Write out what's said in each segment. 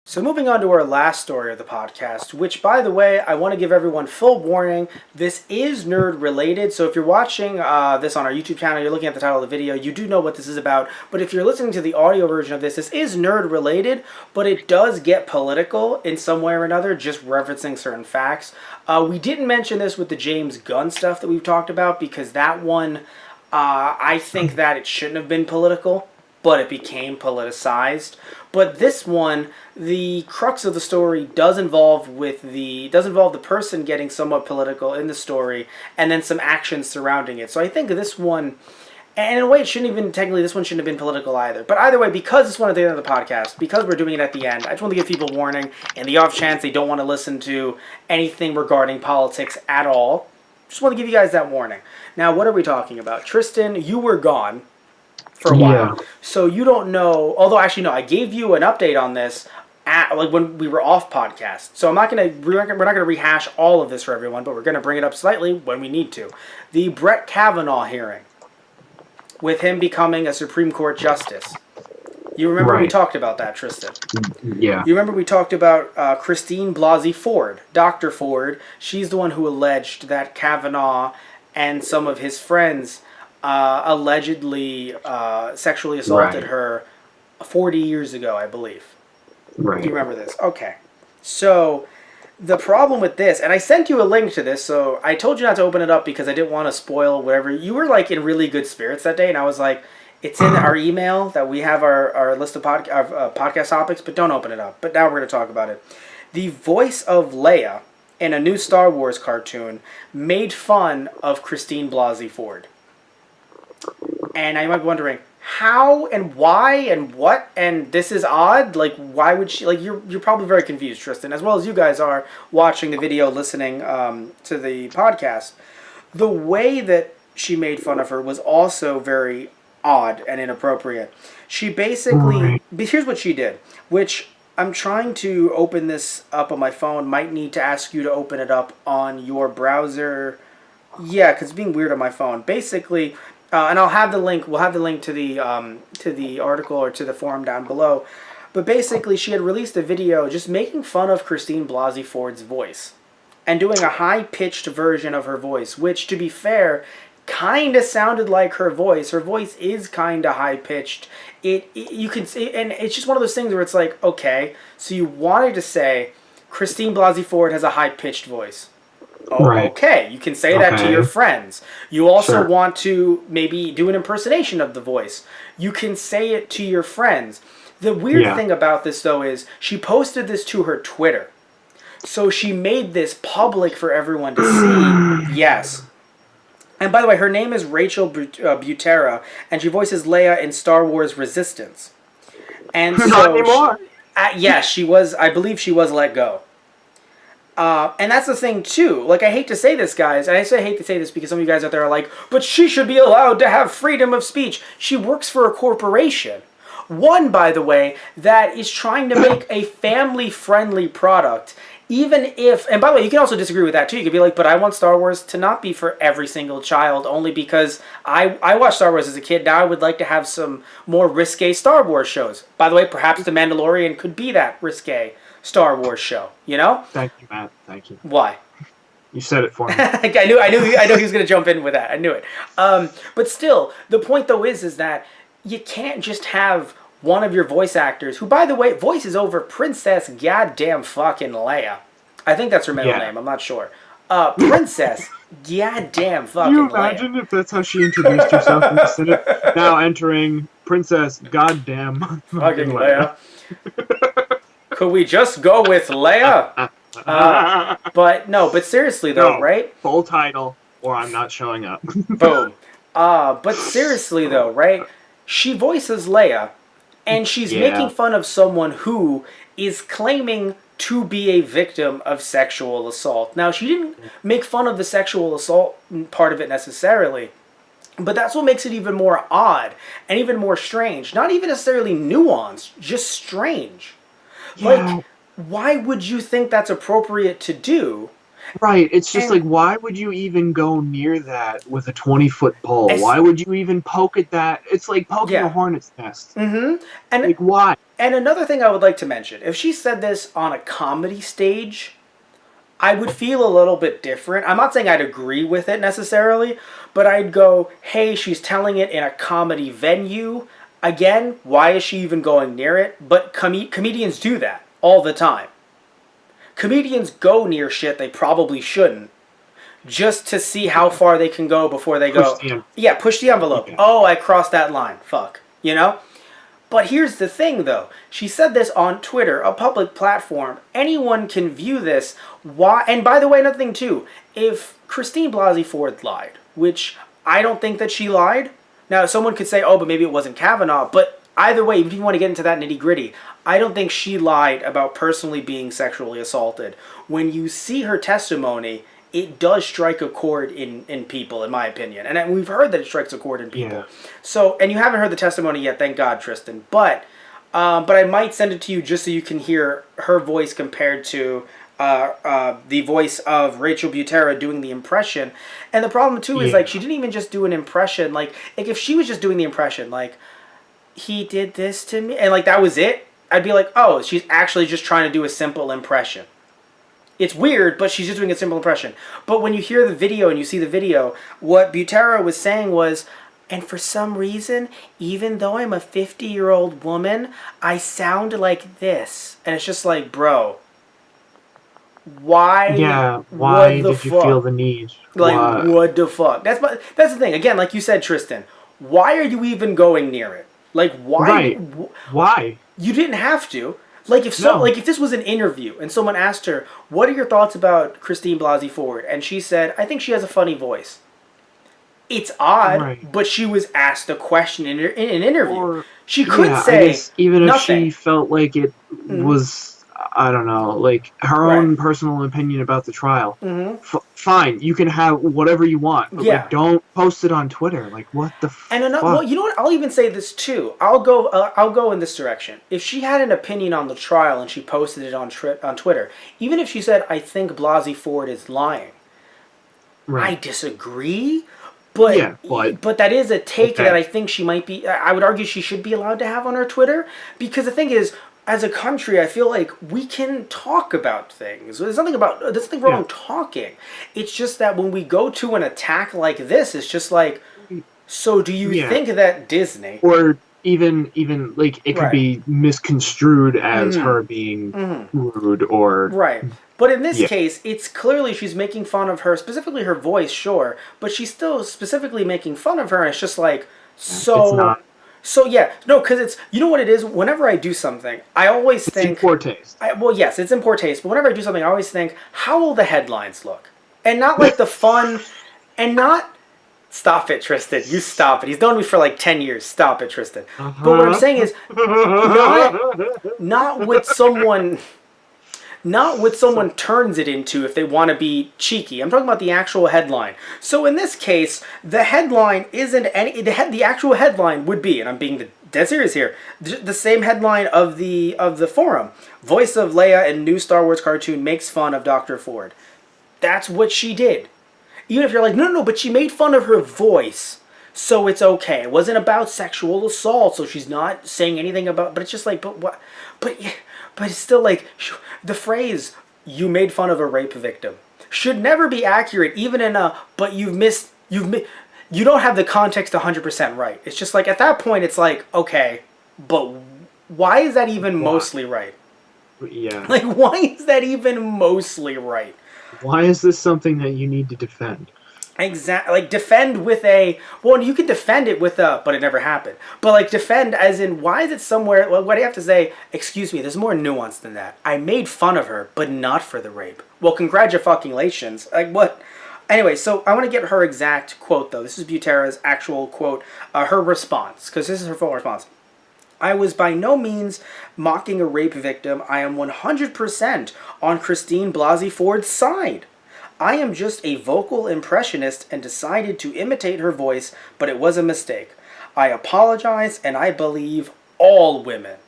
So moving on to our last story of the podcast, which, by the way, I want to give everyone full warning. This is nerd related, so if you're watching this on our YouTube channel, you're looking at the title of the video, you do know what this is about. But if you're listening to the audio version of this is nerd related, but it does get political in some way or another, just referencing certain facts. We didn't mention this with the James Gunn stuff that we've talked about, because that one, I think that it shouldn't have been political, but it became politicized. But this one, the crux of the story does involve the person getting somewhat political in the story, and then some actions surrounding it. So I think this one, and in a way, this one shouldn't have been political either. But either way, because it's one at the end of the podcast, because we're doing it at the end, I just want to give people warning, in the off chance they don't want to listen to anything regarding politics at all. Just want to give you guys that warning. Now, what are we talking about? Tristan, you were gone for a while. So you don't know, although actually no, I gave you an update on this when we were off podcast. So we're not gonna rehash all of this for everyone, but we're gonna bring it up slightly when we need to. The Brett Kavanugh hearing, with him becoming a Supreme Court justice. You remember we talked about that, Tristan? Yeah. You remember we talked about Christine Blasey Ford, Dr. Ford. She's the one who alleged that Kavanagh and some of his friends allegedly sexually assaulted her 40 years ago, I believe. Right. Do you remember this? Okay. So the problem with this, and I sent you a link to this, so I told you not to open it up because I didn't want to spoil whatever. You were like in really good spirits that day, and I was like, it's in our email that we have our list of podcast topics, but don't open it up. But now we're going to talk about it. The voice of Leia in a new Star Wars cartoon made fun of Christine Blasey Ford. And I might be wondering how and why and what, and this is odd. Like, why would she? Like, you're probably very confused, Tristan, as well as you guys are watching the video, listening to the podcast. The way that she made fun of her was also very odd and inappropriate. She basically, here's what she did, which I'm trying to open this up on my phone. Might need to ask you to open it up on your browser. Yeah, because it's being weird on my phone. Basically. And I'll have the link. We'll have the link to the article or to the forum down below. But basically, she had released a video just making fun of Christine Blasey Ford's voice and doing a high-pitched version of her voice, which, to be fair, kind of sounded like her voice. Her voice is kind of high-pitched. You can see, and it's just one of those things where it's like, okay, so you wanted to say Christine Blasey Ford has a high-pitched voice. Oh, okay, you can say that to your friends. You also want to maybe do an impersonation of the voice. You can say it to your friends. The weird thing about this, though, is she posted this to her Twitter. So she made this public for everyone to see. Yes. And by the way, her name is Rachel Butera, and she voices Leia in Star Wars Resistance. And so, not anymore. Yes, she was. I believe she was let go. And that's the thing, too. Like, I hate to say this, guys. And I say I hate to say this because some of you guys out there are like, but she should be allowed to have freedom of speech. She works for a corporation. One, by the way, that is trying to make a family-friendly product. Even if, and by the way, you can also disagree with that, too. You could be like, but I want Star Wars to not be for every single child, only because I watched Star Wars as a kid. Now I would like to have some more risque Star Wars shows. By the way, perhaps The Mandalorian could be that risque Star Wars show, you know? Thank you, Matt. Thank you. Why? You said it for me. I knew he was going to jump in with that. I knew it. But still, the point though is that you can't just have one of your voice actors, who, by the way, voices over Princess goddamn fucking Leia. I think that's her middle name. I'm not sure. Princess goddamn fucking Leia. Can you imagine if that's how she introduced herself instead of now entering Princess goddamn fucking Leia? Could we just go with Leia? But seriously though, right? Full title, or I'm not showing up. Boom. But seriously though, right? She voices Leia, and she's making fun of someone who is claiming to be a victim of sexual assault. Now, she didn't make fun of the sexual assault part of it necessarily, but that's what makes it even more odd and even more strange. Not even necessarily nuanced, just strange. Like, why would you think that's appropriate to do? Right, it's just like, why would you even go near that with a 20-foot pole? Why would you even poke at that? It's like poking a hornet's nest. Mm-hmm. And like, why? And another thing I would like to mention, if she said this on a comedy stage, I would feel a little bit different. I'm not saying I'd agree with it necessarily, but I'd go, hey, she's telling it in a comedy venue. Again, why is she even going near it? But comedians do that all the time. Comedians go near shit they probably shouldn't, just to see how far they can go before they go, yeah, push the envelope. Okay. Oh, I crossed that line. Fuck. You know? But here's the thing, though. She said this on Twitter, a public platform. Anyone can view this. Why? And by the way, another thing, too. If Christine Blasey Ford lied, which I don't think that she lied. Now, someone could say, oh, but maybe it wasn't Kavanaugh. But either way, if you want to get into that nitty-gritty, I don't think she lied about personally being sexually assaulted. When you see her testimony, it does strike a chord in people, in my opinion. And we've heard that it strikes a chord in people. Yeah. So, and you haven't heard the testimony yet, thank God, Tristan. But I might send it to you just so you can hear her voice compared to the voice of Rachel Butera doing the impression. And the problem, too, is, like, she didn't even just do an impression. Like, if she was just doing the impression, like, he did this to me, and, like, that was it, I'd be like, oh, she's actually just trying to do a simple impression. It's weird, but she's just doing a simple impression. But when you hear the video and you see the video, what Butera was saying was, and for some reason, even though I'm a 50-year-old woman, I sound like this. And it's just like, bro, why? Yeah, why did you feel the need? Like, what the fuck? That's the thing. Again, like you said, Tristan, why are you even going near it? Like, why? Right. Why? You didn't have to. Like if this was an interview and someone asked her, "What are your thoughts about Christine Blasey Ford?" and she said, "I think she has a funny voice." It's odd, right. But she was asked a question in an interview. Or, she could say, I guess even nothing. If she felt like it was, I don't know, like her own personal opinion about the trial. Fine, you can have whatever you want, but like, don't post it on Twitter. Like, what the fuck? And well, you know what? I'll even say this too. I'll go in this direction. If she had an opinion on the trial and she posted it on Twitter, even if she said, "I think Blasey Ford is lying," I disagree. But that is a take that I think she might be. I would argue she should be allowed to have on her Twitter, because the thing is, as a country, I feel like we can talk about things. There's nothing wrong talking. It's just that when we go to an attack like this, it's just like, so do you think that Disney or even like it could be misconstrued as her being rude or But in this case, it's clearly she's making fun of her, specifically her voice, sure, but she's still specifically making fun of her, and it's just like, so... It's not. So, because it's... You know what it is? Whenever I do something, I always think... It's in poor taste. Yes, it's in poor taste, but whenever I do something, I always think, how will the headlines look? And not like the fun... And not... Stop it, Tristan. You stop it. He's known me for like 10 years. Stop it, Tristan. But what I'm saying is, not what someone turns it into if they want to be cheeky. I'm talking about the actual headline. So in this case, the headline isn't any... The actual headline would be, and I'm being dead serious here, the same headline of the forum. Voice of Leia in new Star Wars cartoon makes fun of Dr. Ford. That's what she did. Even if you're like, no, but she made fun of her voice, so it's okay. It wasn't about sexual assault, so she's not saying anything about... But it's just like, but what? But it's still like, the phrase, you made fun of a rape victim, should never be accurate, even in a, but you don't have the context 100% right. It's just like, at that point, it's like, okay, but why is that even mostly right? Yeah. Like, why is that even mostly right? Why is this something that you need to defend? Exactly. Like, defend with a... Well, you could defend it with a... But it never happened. But, like, defend as in, why is it somewhere... Well, what do you have to say? Excuse me, there's more nuance than that. I made fun of her, but not for the rape. Well, congratulations. Like, what? Anyway, so I want to get her exact quote, though. This is Butera's actual quote. Her response. Because this is her full response. I was by no means mocking a rape victim. I am 100% on Christine Blasey Ford's side. I am just a vocal impressionist and decided to imitate her voice, but it was a mistake. I apologize, and I believe all women.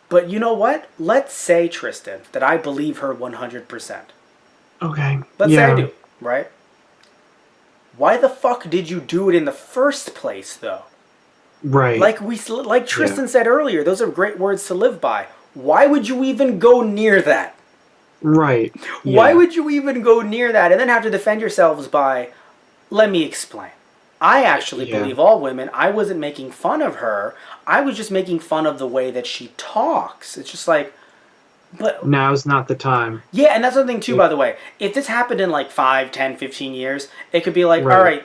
But you know what? Let's say, Tristan, that I believe her 100%. Okay. Let's say I do, right? Why the fuck did you do it in the first place, though? Right. Like Tristan said earlier, those are great words to live by. Why would you even go near that? Right. Why would you even go near that and then have to defend yourselves by, let me explain. I actually believe all women. I wasn't making fun of her. I was just making fun of the way that she talks. It's just like, but now's not the time. Yeah, and that's something too, by the way. If this happened in like 5, 10, 15 years, it could be like, all right,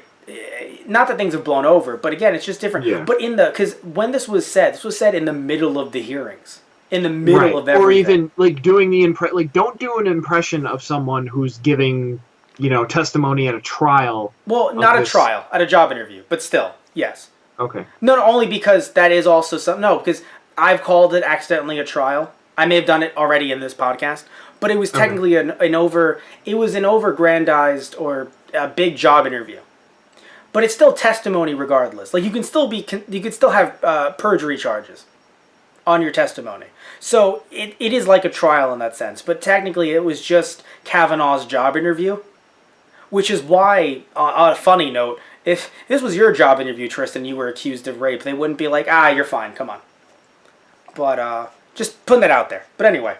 not that things have blown over, but again, it's just different. Yeah. But because when this was said in the middle of the hearings. In the middle of everything. Or even, like, doing the don't do an impression of someone who's giving, testimony at a trial. Well, not a trial, at a job interview, but still, yes. Okay. No, only because that is also something. No, because I've called it accidentally a trial. I may have done it already in this podcast, but it was technically an overgrandized or a big job interview. But it's still testimony regardless. Like, you could still have perjury charges on your testimony. So it is like a trial in that sense. But technically it was just Kavanaugh's job interview, which is why, on a funny note, if this was your job interview, Tristan, you were accused of rape, they wouldn't be like, you're fine, come on. But just putting that out there. But anyway.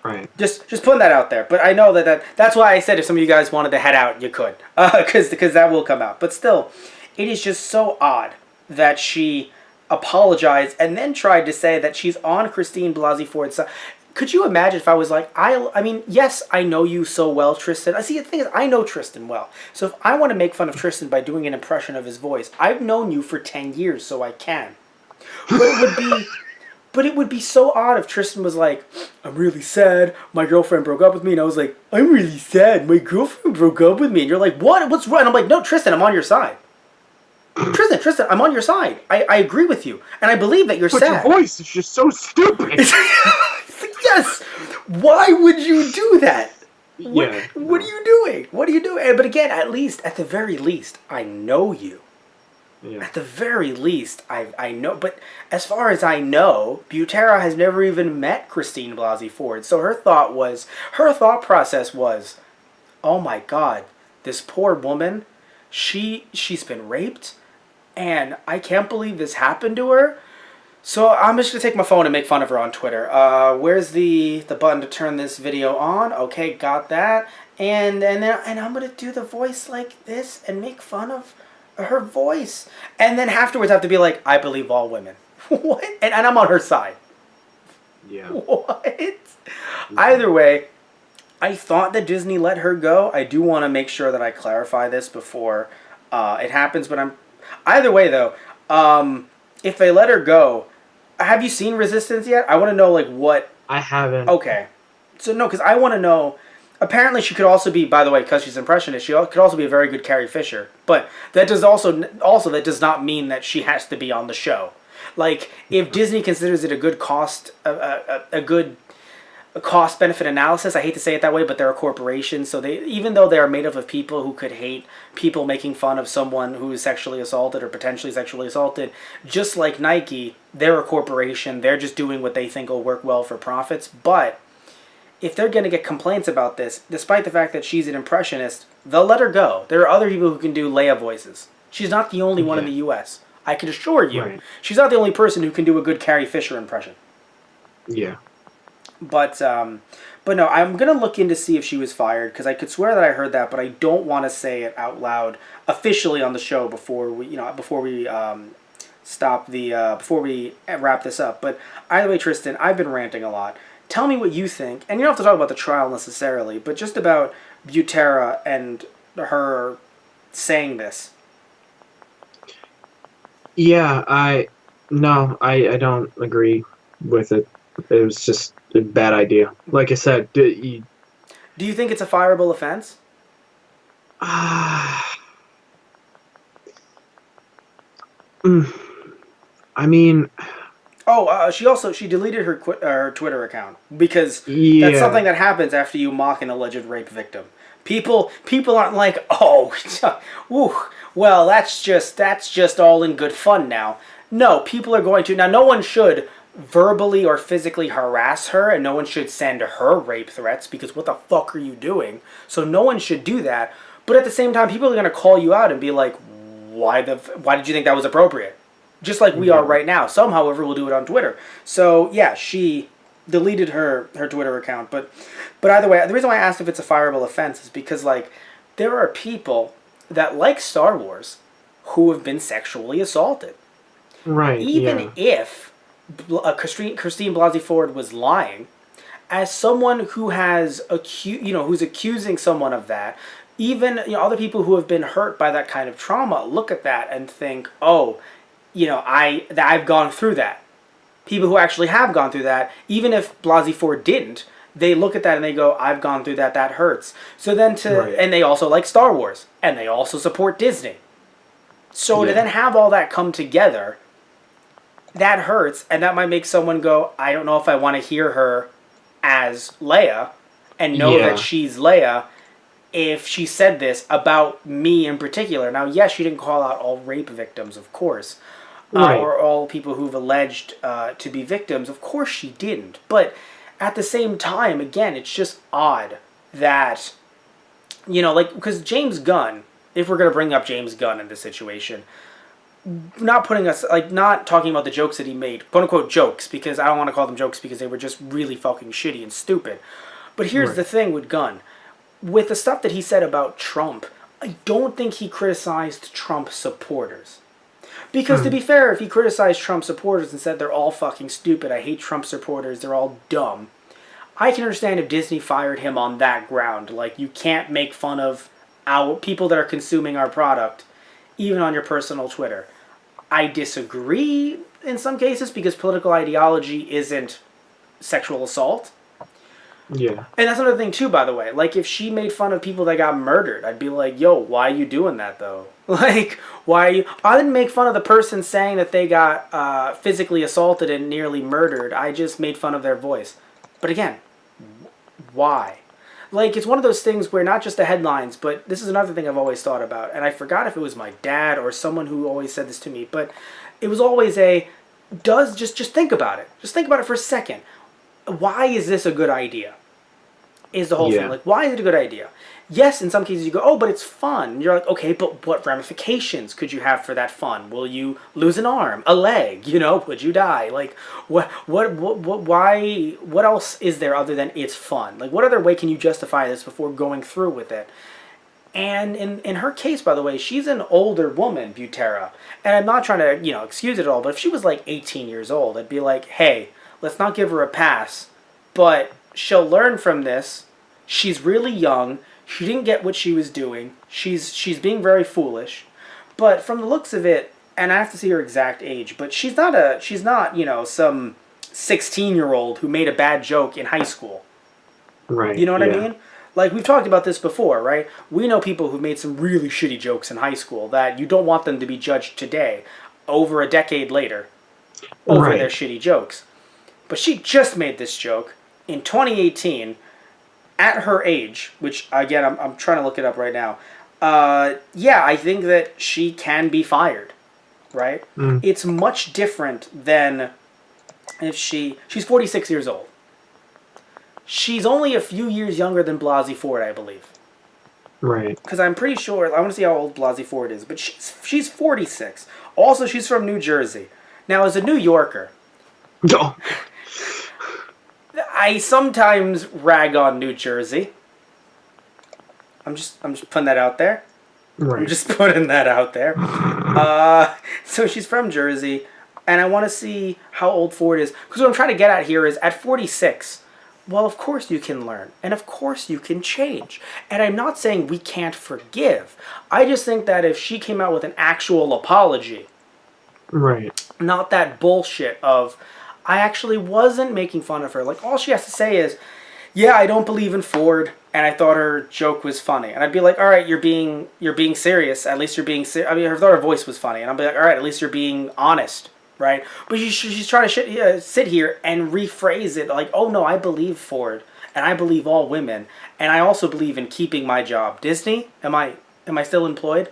Right. Just putting that out there. But I know that's why I said if some of you guys wanted to head out, you could. Because that will come out. But still, it is just so odd that she apologized and then tried to say that she's on Christine Blasey Ford's side. Could you imagine if I was like, I mean, yes, I know you so well, Tristan. See, the thing is, I know Tristan well. So if I want to make fun of Tristan by doing an impression of his voice, I've known you for 10 years, so I can. But it would be so odd if Tristan was like, I'm really sad, my girlfriend broke up with me, and I was like, I'm really sad, my girlfriend broke up with me, and you're like, what? What's wrong? And I'm like, no, Tristan, I'm on your side. Tristan, I'm on your side. I agree with you, and I believe that you're sad. But your voice is just so stupid. Yes! Why would you do that? What are you doing? What are you doing? But again, at the very least, I know you. Yeah. At the very least, I know. But as far as I know, Butera has never even met Christine Blasey Ford. So her thought process was, oh my God, this poor woman, she's been raped, and I can't believe this happened to her. So I'm just going to take my phone and make fun of her on Twitter. Where's the button to turn this video on? Okay, got that. And I'm going to do the voice like this and make fun of her voice. And then afterwards I have to be like, I believe all women. What? And I'm on her side. Yeah. What? Either way, I thought that Disney let her go. I do want to make sure that I clarify this before it happens. But either way, though, if they let her go, have you seen Resistance yet? I want to know, like, what... I haven't. Okay. So, no, because I want to know... Apparently, she could also be, by the way, because she's impressionist, she could also be a very good Carrie Fisher. But that does that does not mean that she has to be on the show. Like, if Disney considers it a good cost-benefit analysis, I hate to say it that way, but they're a corporation, so even though they are made up of people who could hate people making fun of someone who is sexually assaulted or potentially sexually assaulted, just like Nike, they're a corporation, they're just doing what they think will work well for profits. But if they're going to get complaints about this, despite the fact that she's an impressionist, they'll let her go. There are other people who can do Leia voices. She's not the only one in the U.S. I can assure you, she's not the only person who can do a good Carrie Fisher impression. Yeah. But no, I'm going to look in to see if she was fired, because I could swear that I heard that, but I don't want to say it out loud officially on the show before we wrap this up. But either way, Tristan, I've been ranting a lot. Tell me what you think, and you don't have to talk about the trial necessarily, but just about Butera and her saying this. Yeah, I don't agree with it. It was just a bad idea. Like I said, do you think it's a fireable offense? I mean... Oh, she deleted her Twitter account because that's something that happens after you mock an alleged rape victim. People aren't like, oh, whew, well, that's just all in good fun now. No, people are going to. Now, no one should verbally or physically harass her, and no one should send her rape threats, because what the fuck are you doing? So no one should do that. But at the same time, people are going to call you out and be like, why did you think that was appropriate? just like we are right now. Some, however, will do it on Twitter. So yeah, she deleted her Twitter account. But either way, the reason why I asked if it's a fireable offense is because like there are people that like Star Wars who have been sexually assaulted. Right. Even if Christine Blasey Ford was lying, as someone who has who's accusing someone of that, even other people who have been hurt by that kind of trauma look at that and think, oh, I've gone through that. People who actually have gone through that, even if Blasey Ford didn't, they look at that and they go, I've gone through that. That hurts. So then and they also like Star Wars and they also support Disney. So to then have all that come together, that hurts, and that might make someone go, I don't know if I want to hear her as Leia and know that she's Leia if she said this about me in particular. Now, yes, she didn't call out all rape victims, of course, or all people who've alleged to be victims. Of course she didn't. But at the same time, again, it's just odd that, because James Gunn, if we're going to bring up James Gunn in this situation, not talking about the jokes that he made, quote unquote jokes, because I don't want to call them jokes because they were just really fucking shitty and stupid. But here's the thing with Gunn. With the stuff that he said about Trump, I don't think he criticized Trump supporters. Because to be fair, if he criticized Trump supporters and said they're all fucking stupid, I hate Trump supporters, they're all dumb, I can understand if Disney fired him on that ground. Like, you can't make fun of our people that are consuming our product, even on your personal Twitter. I disagree in some cases because political ideology isn't sexual assault. Yeah. And that's another thing too, by the way. Like, if she made fun of people that got murdered, I'd be like, yo, why are you doing that though? Like, why are you... I didn't make fun of the person saying that they got physically assaulted and nearly murdered. I just made fun of their voice. But again, why? Like, it's one of those things where not just the headlines, but this is another thing I've always thought about. And I forgot if it was my dad or someone who always said this to me, but it was always just think about it. Just think about it for a second. Why is this a good idea? Is the whole thing. Like, why is it a good idea? Yes, in some cases you go, oh, but it's fun. And you're like, okay, but what ramifications could you have for that fun? Will you lose an arm, a leg? Would you die? Like, what else is there other than it's fun? Like, what other way can you justify this before going through with it? And in her case, by the way, she's an older woman, Butera. And I'm not trying to, excuse it all, but if she was like 18 years old, I'd be like, hey, let's not give her a pass. But she'll learn from this. She's really young. She didn't get what she was doing. She's being very foolish. But from the looks of it, and I have to see her exact age, but she's not some 16-year-old who made a bad joke in high school. Right. You know what I mean? Like, we've talked about this before, right? We know people who've made some really shitty jokes in high school that you don't want them to be judged today, over a decade later, over their shitty jokes. But she just made this joke in 2018 at her age, which, again, I'm trying to look it up right now. I think that she can be fired, right? It's much different than if she's 46 years old. She's only a few years younger than Blasey Ford, I believe. Right. Because I'm pretty sure, I want to see how old Blasey Ford is, but she's 46. Also, she's from New Jersey. Now, as a New Yorker, I sometimes rag on New Jersey. I'm just putting that out there. Right. I'm just putting that out there. So she's from Jersey, and I want to see how old Ford is. Because what I'm trying to get at here is, at 46, well, of course you can learn, and of course you can change. And I'm not saying we can't forgive. I just think that if she came out with an actual apology, right, not that bullshit of, I actually wasn't making fun of her. Like, all she has to say is, yeah, I don't believe in Ford, and I thought her joke was funny. And I'd be like, all right, you're being serious. At least you're being serious. I mean, I thought her voice was funny. And I'd be like, all right, at least you're being honest, right? But she's trying to sit here and rephrase it like, oh, no, I believe Ford, and I believe all women, and I also believe in keeping my job. Disney, am I still employed?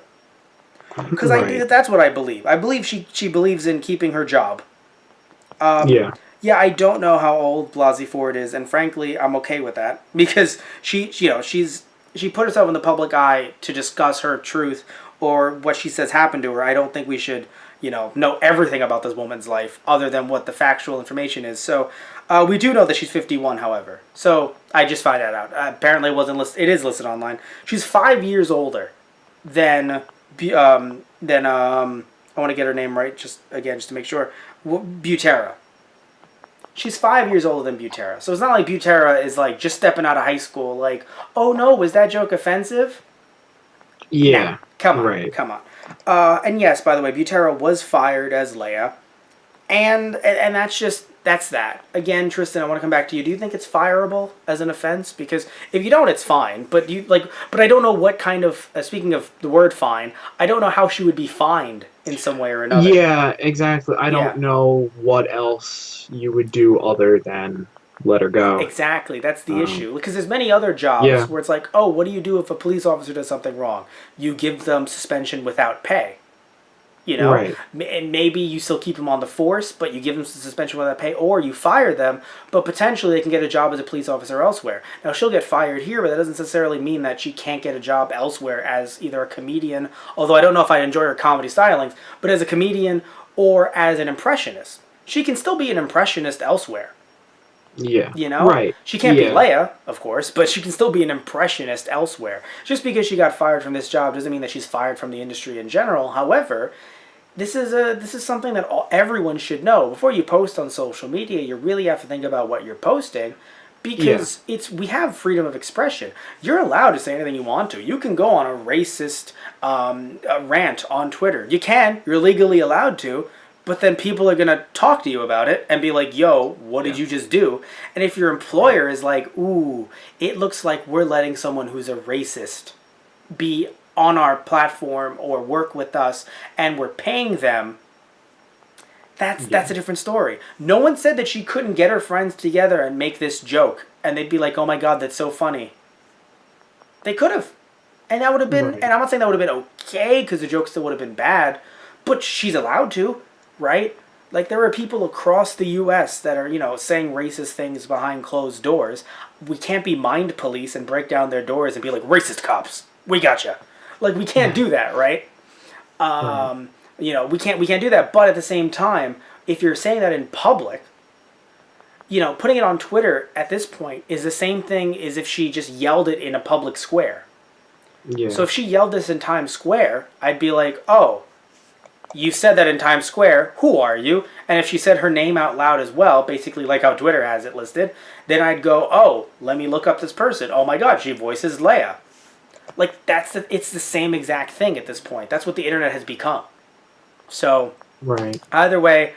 Because that's what I believe. I believe she believes in keeping her job. Yeah, I don't know how old Blasey Ford is, and frankly, I'm okay with that because she put herself in the public eye to discuss her truth or what she says happened to her. I don't think we should, know everything about this woman's life other than what the factual information is. So we do know that she's 51, however. So I just find that out. Apparently it wasn't listed. It is listed online. She's 5 years older than I want to get her name right just to make sure. Butera. She's 5 years older than Butera. So it's not like Butera is like just stepping out of high school like, oh no, was that joke offensive? Yeah. Nah, come on. And yes, by the way, Butera was fired as Leia. And that's that. Again, Tristan, I want to come back to you. Do you think it's fireable as an offense? Because if you don't, it's fine. But I don't know what kind of, speaking of the word fine, I don't know how she would be fined in some way or another. Yeah, exactly. I don't know what else you would do other than let her go. Exactly. That's the issue. Because there's many other jobs where it's like, oh, what do you do if a police officer does something wrong? You give them suspension without pay. Right. And maybe you still keep them on the force, but you give them suspension without pay, or you fire them, but potentially they can get a job as a police officer elsewhere. Now, she'll get fired here, but that doesn't necessarily mean that she can't get a job elsewhere as either a comedian, although I don't know if I enjoy her comedy stylings, but as a comedian or as an impressionist. She can still be an impressionist elsewhere. Yeah. Right. She can't be Leia, of course, but she can still be an impressionist elsewhere. Just because she got fired from this job doesn't mean that she's fired from the industry in general. However, this is something that everyone should know. Before you post on social media, you really have to think about what you're posting, because we have freedom of expression. You're allowed to say anything you want to. You can go on a racist rant on Twitter. You're legally allowed to. But then people are going to talk to you about it and be like, yo, what did you just do? And if your employer is like, ooh, it looks like we're letting someone who's a racist be on our platform or work with us and we're paying them, that's a different story. No one said that she couldn't get her friends together and make this joke. And they'd be like, oh my God, that's so funny. They could have. And that would have been, and I'm not saying that would have been okay because the joke still would have been bad, but she's allowed to. Right? Like, there are people across the U.S. that are, saying racist things behind closed doors. We can't be mind police and break down their doors and be like, racist cops, we gotcha. Like, we can't do that, right? We can't do that. But at the same time, if you're saying that in public, putting it on Twitter at this point is the same thing as if she just yelled it in a public square. Yeah. So if she yelled this in Times Square, I'd be like, oh, you said that in Times Square, who are you? And if she said her name out loud as well, basically like how Twitter has it listed, then I'd go, oh, let me look up this person. Oh my God, she voices Leia. Like, it's the same exact thing at this point. That's what the internet has become. So, either way,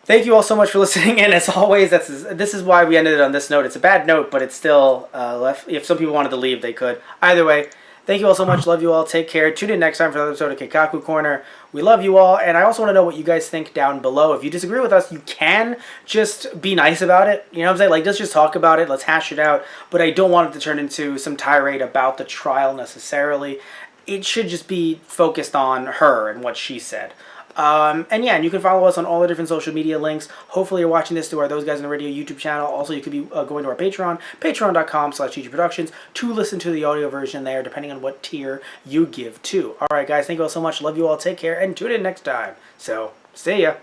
thank you all so much for listening. And as always, this is why we ended it on this note. It's a bad note, but it's still left. If some people wanted to leave, they could. Either way, thank you all so much. Love you all. Take care. Tune in next time for another episode of Keikaku Korner. We love you all. And I also want to know what you guys think down below. If you disagree with us, you can just be nice about it. You know what I'm saying? Like, let's just talk about it. Let's hash it out. But I don't want it to turn into some tirade about the trial necessarily. It should just be focused on her and what she said. And you can follow us on all the different social media links. Hopefully you're watching this through our Those Guys in the Radio YouTube channel. Also, you could be going to our Patreon, patreon.com/GGProductions, to listen to the audio version there, depending on what tier you give to. All right, guys, thank you all so much. Love you all. Take care, and tune in next time. So, see ya.